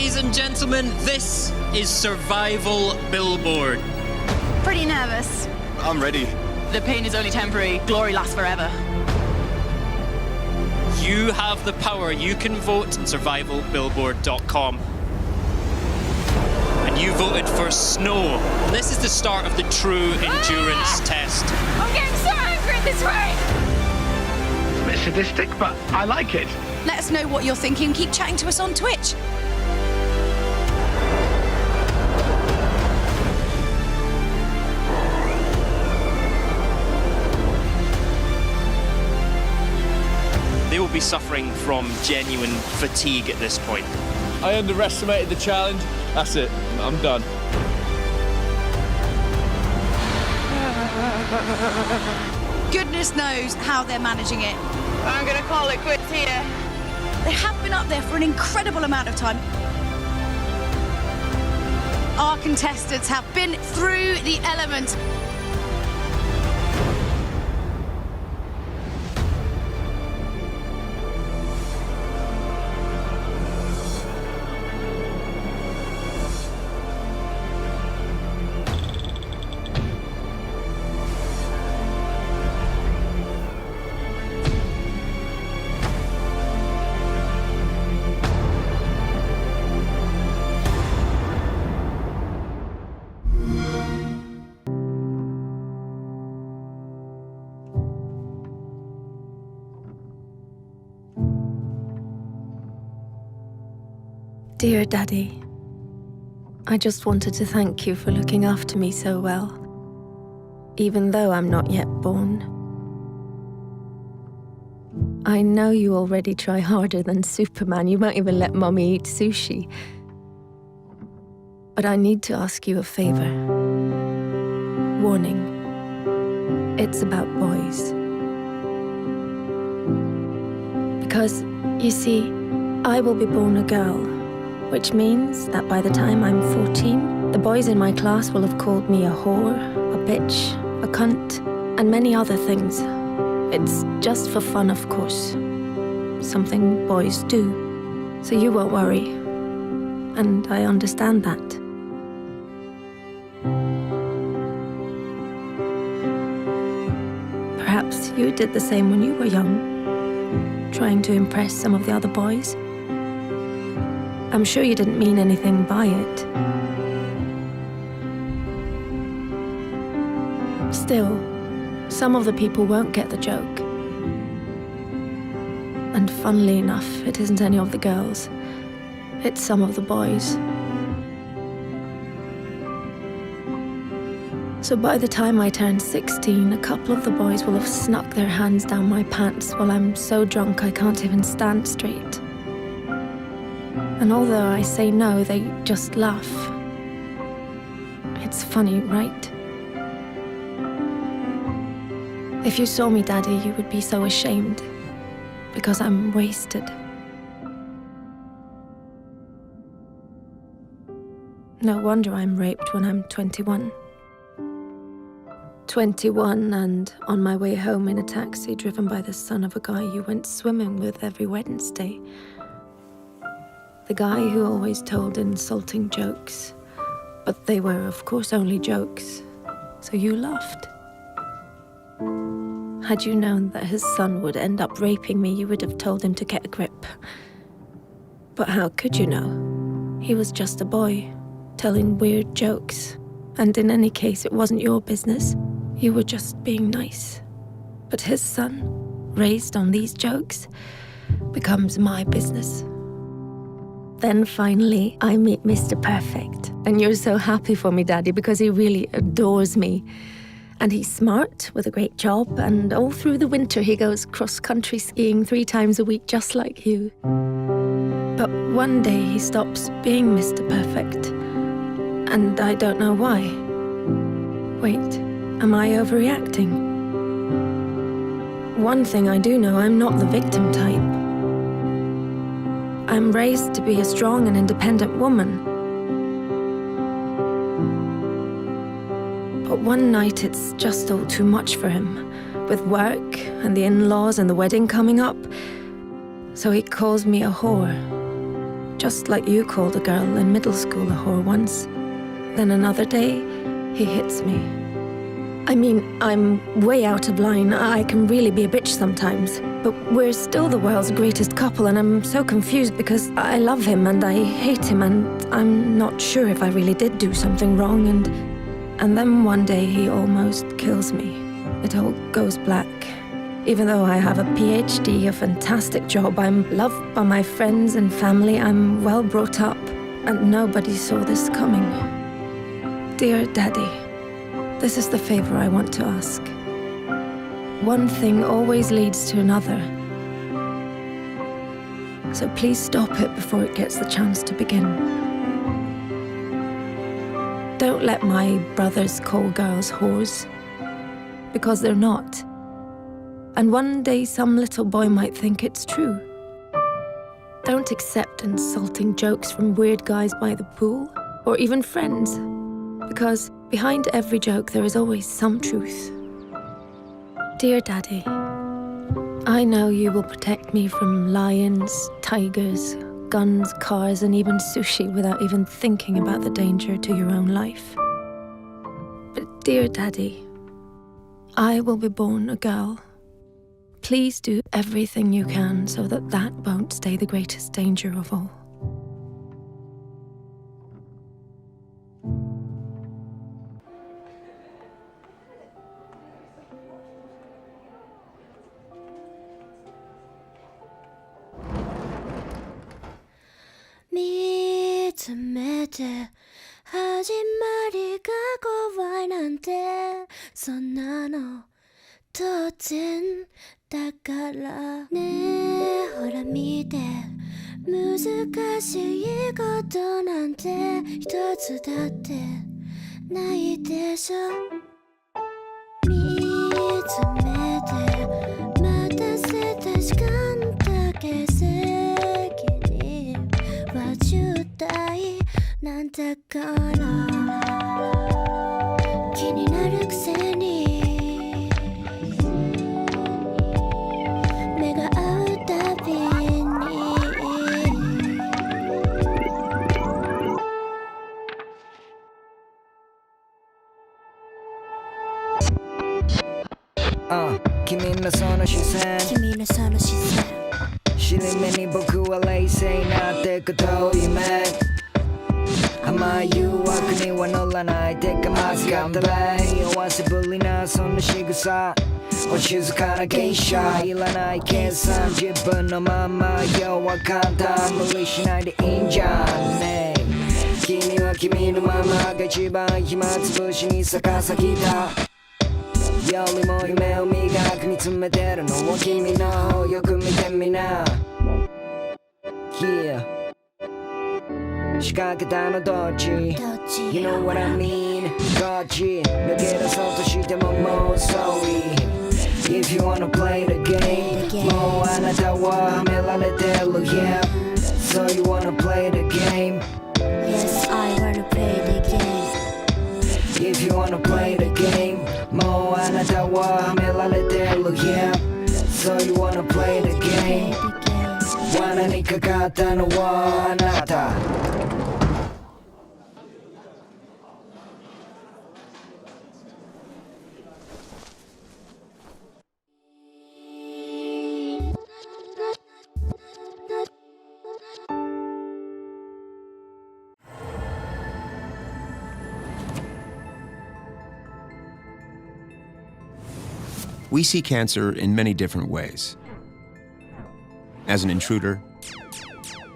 Ladies and gentlemen, this is Survival Billboard. Pretty nervous. I'm ready. The pain is only temporary. Glory lasts forever. You have the power. You can vote on survivalbillboard.com. And you voted for snow. This is the start of the true endurance test. I'm getting so angry at this rain. It's a bit sadistic, but I like it. Let us know what you're thinking. Keep chatting to us on Twitch. They will be suffering from genuine fatigue at this point. I underestimated the challenge. That's it. I'm done. Goodness knows how they're managing it. I'm gonna call it quits here. They have been up there for an incredible amount of time. Our contestants have been through the elements. Dear Daddy, I just wanted to thank you for looking after me so well, even though I'm not yet born. I know you already try harder than Superman. You might even let Mommy eat sushi. But I need to ask you a favor. Warning. It's about boys. Because, you see, I will be born a girl, which means that by the time I'm 14, the boys in my class will have called me a whore, a bitch, a cunt, and many other things. It's just for fun, of course. Something boys do. So you won't worry. And I understand that. Perhaps you did the same when you were young, trying to impress some of the other boys. I'm sure you didn't mean anything by it. Still, some of the people won't get the joke. And funnily enough, it isn't any of the girls. It's some of the boys. So by the time I turn 16, a couple of the boys will have snuck their hands down my pants while I'm so drunk I can't even stand straight. And although I say no, they just laugh. It's funny, right? If you saw me, Daddy, you would be so ashamed, because I'm wasted. No wonder I'm raped when I'm 21. 21 and on my way home in a taxi driven by the son of a guy you went swimming with every Wednesday. The guy who always told insulting jokes, but they were, of course, only jokes, so you laughed. Had you known that his son would end up raping me, you would have told him to get a grip. But how could you know? He was just a boy, telling weird jokes, and in any case, it wasn't your business. You were just being nice. But his son, raised on these jokes, becomes my business. Then finally, I meet Mr. Perfect. And you're so happy for me, Daddy, because he really adores me. And he's smart, with a great job, and all through the winter he goes cross-country skiing 3 times a week, just like you. But one day he stops being Mr. Perfect. And I don't know why. Wait, am I overreacting? One thing I do know, I'm not the victim type. I'm raised to be a strong and independent woman. But one night it's just all too much for him, with work and the in-laws and the wedding coming up. So he calls me a whore, just like you called a girl in middle school a whore once. Then another day, he hits me. I mean, I'm way out of line. I can really be a bitch sometimes. But we're still the world's greatest couple, and I'm so confused because I love him and I hate him, and I'm not sure if I really did do something wrong, and then one day he almost kills me. It all goes black. Even though I have a PhD, a fantastic job, I'm loved by my friends and family, I'm well brought up, and nobody saw this coming. Dear Daddy, this is the favor I want to ask. One thing always leads to another. So please stop it before it gets the chance to begin. Don't let my brothers call girls whores, because they're not. And one day some little boy might think it's true. Don't accept insulting jokes from weird guys by the pool, or even friends, because behind every joke there is always some truth. Dear Daddy, I know you will protect me from lions, tigers, guns, cars, and even sushi without even thinking about the danger to your own life. But dear Daddy, I will be born a girl. Please do everything you can so that that won't stay the greatest danger of all. 믿음에 하지 말이가怖いなんてそんなの当然だからねほら見て難しいことなんて一つだってないでしょ見つめて待たせた時間だけ責任は重大なんだから気になるくせに目が合うたびに君のその視線尻目に僕は冷静なってことを夢甘い誘惑には乗らないてかまずかったれ弱せぶりなそんな仕草お静かな芸者いらない計算自分のまま弱かった無理しないでいいんじゃんね君は君のままが一番暇つぶしに逆さぎたよりも夢を磨くに詰めてるのを君の方よく見てみな Yeah 仕掛けたのどっち You know what I mean こっち抜け出そうとしてももう遅い If you wanna play the game もうあなたははめられてる Yeah So you wanna play the game Yes, I wanna play the game If you wanna play the game もうあなたははめられてる Yeah So you wanna play the game 罠にかかったのはあなたWe see cancer in many different ways. As an intruder,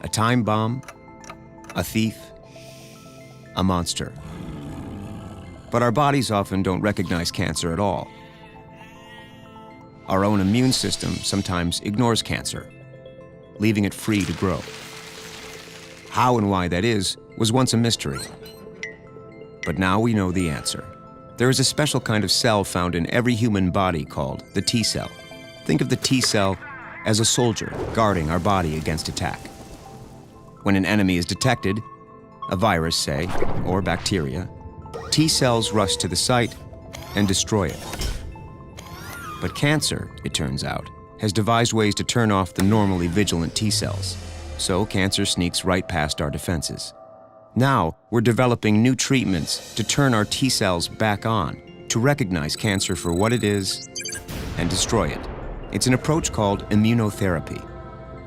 a time bomb, a thief, a monster. But our bodies often don't recognize cancer at all. Our own immune system sometimes ignores cancer, leaving it free to grow. How and why that is was once a mystery. But now we know the answer. There is a special kind of cell found in every human body called the T cell. Think of the T cell as a soldier guarding our body against attack. When an enemy is detected, a virus, say, or bacteria, T cells rush to the site and destroy it. But cancer, it turns out, has devised ways to turn off the normally vigilant T cells, so cancer sneaks right past our defenses. Now, we're developing new treatments to turn our T cells back on, to recognize cancer for what it is and destroy it. It's an approach called immunotherapy.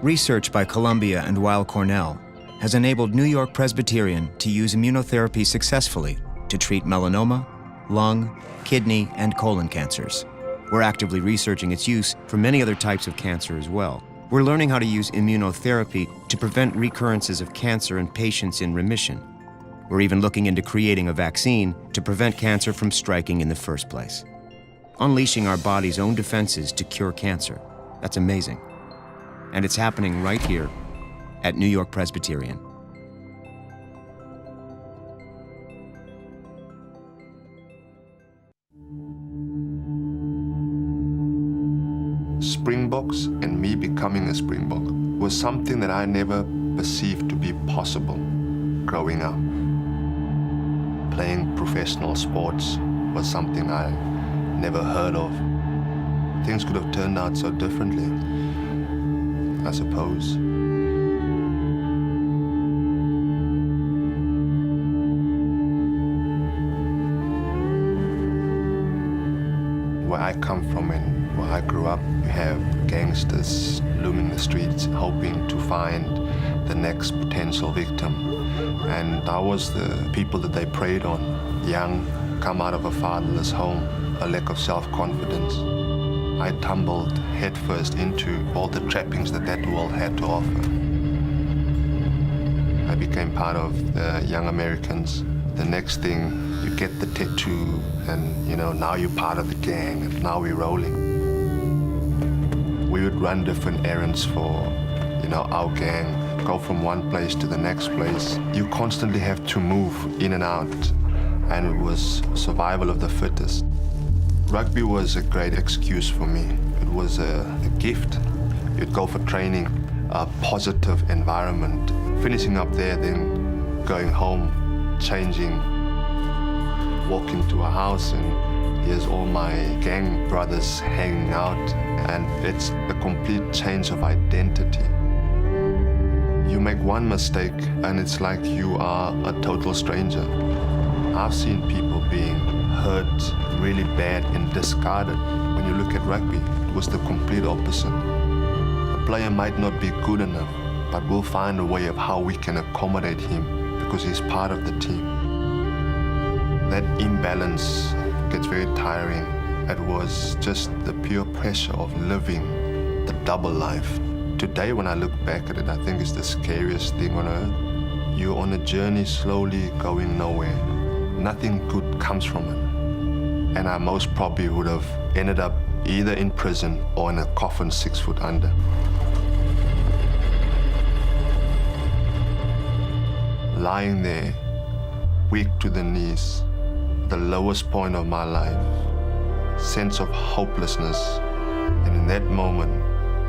Research by Columbia and Weill Cornell has enabled New-York-Presbyterian to use immunotherapy successfully to treat melanoma, lung, kidney, and colon cancers. We're actively researching its use for many other types of cancer as well. We're learning how to use immunotherapy to prevent recurrences of cancer in patients in remission. We're even looking into creating a vaccine to prevent cancer from striking in the first place. Unleashing our body's own defenses to cure cancer. That's amazing. And it's happening right here at New York Presbyterian. Springboks and me becoming a Springbok was something that I never perceived to be possible growing up. Playing professional sports was something I never heard of. Things could have turned out so differently, I suppose. Where I come from and where I grew up, you have gangsters looming the streets, hoping to find the next potential victim. And I was the people that they preyed on. Young, come out of a fatherless home, a lack of self-confidence. I tumbled headfirst into all the trappings that that world had to offer. I became part of the Young Americans. The next thing, you get the tattoo, and now you're part of the gang, and now we're rolling. We would run different errands for, our gang, go from one place to the next place. You constantly have to move in and out, and it was survival of the fittest. Rugby was a great excuse for me. It was a gift. You'd go for training, a positive environment. Finishing up there, then going home, changing, walking to a house, and here's all my gang brothers hanging out, and it's a complete change of identity. You make one mistake and it's like you are a total stranger. I've seen people being hurt really bad and discarded. When you look at rugby, it was the complete opposite. A player might not be good enough, but we'll find a way of how we can accommodate him because he's part of the team. That imbalance gets very tiring. It was just the pure pressure of living the double life. Today, when I look back at it, I think it's the scariest thing on earth. You're on a journey slowly going nowhere. Nothing good comes from it. And I most probably would have ended up either in prison or in a coffin 6 foot under. Lying there, weak to the knees, the lowest point of my life, sense of hopelessness. And in that moment,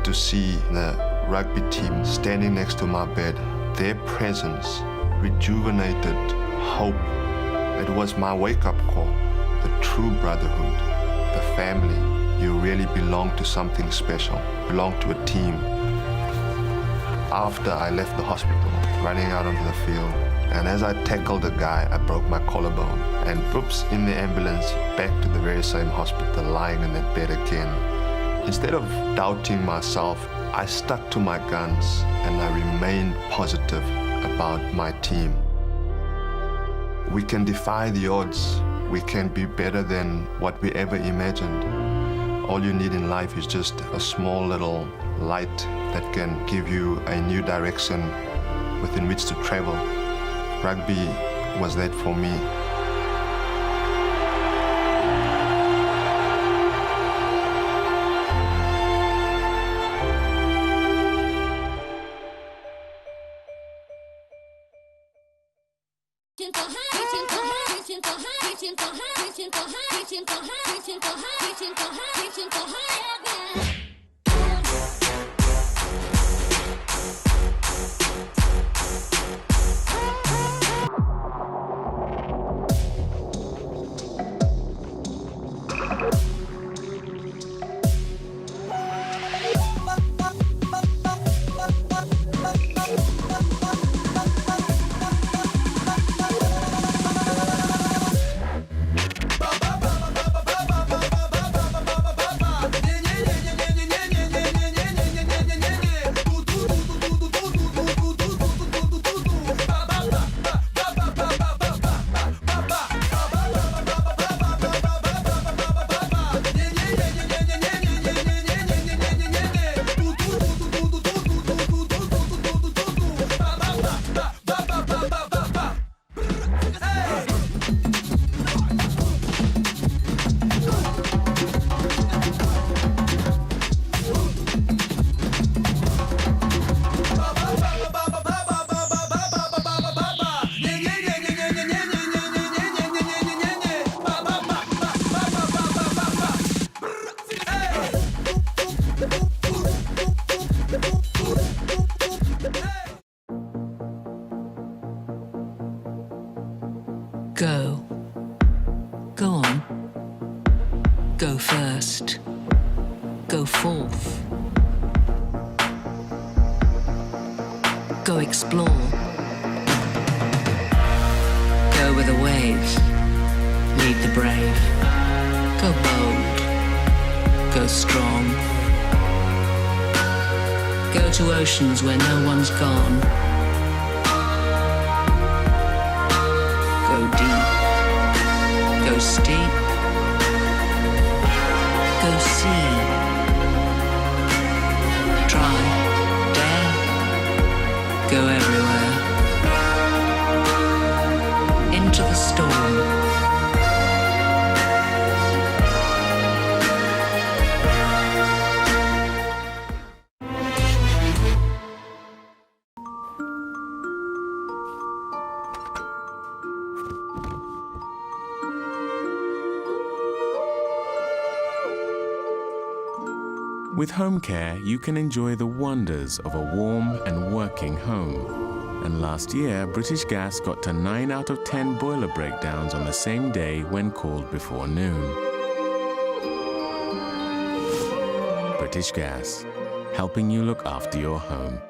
to see the rugby team standing next to my bed, their presence rejuvenated hope. It was my wake-up call, the true brotherhood, the family. You really belong to something special, belong to a team. After I left the hospital, running out onto the field, and as I tackled a guy, I broke my collarbone. And oops, in the ambulance, back to the very same hospital, lying in that bed again. Instead of doubting myself, I stuck to my guns and I remained positive about my team. We can defy the odds. We can be better than what we ever imagined. All you need in life is just a small little light that can give you a new direction within which to travel. Rugby was that for me. Go. Go on. Go first. Go forth. Go explore. Go with the waves. Lead the brave. Go bold. Go strong. Go to oceans where no one's gone. Go deep. Go steep. Go see. Try. Dare. Go everywhere. Into the storm. With home care, you can enjoy the wonders of a warm and working home. And last year, British Gas got to 9 out of 10 boiler breakdowns on the same day when called before noon. British Gas, helping you look after your home.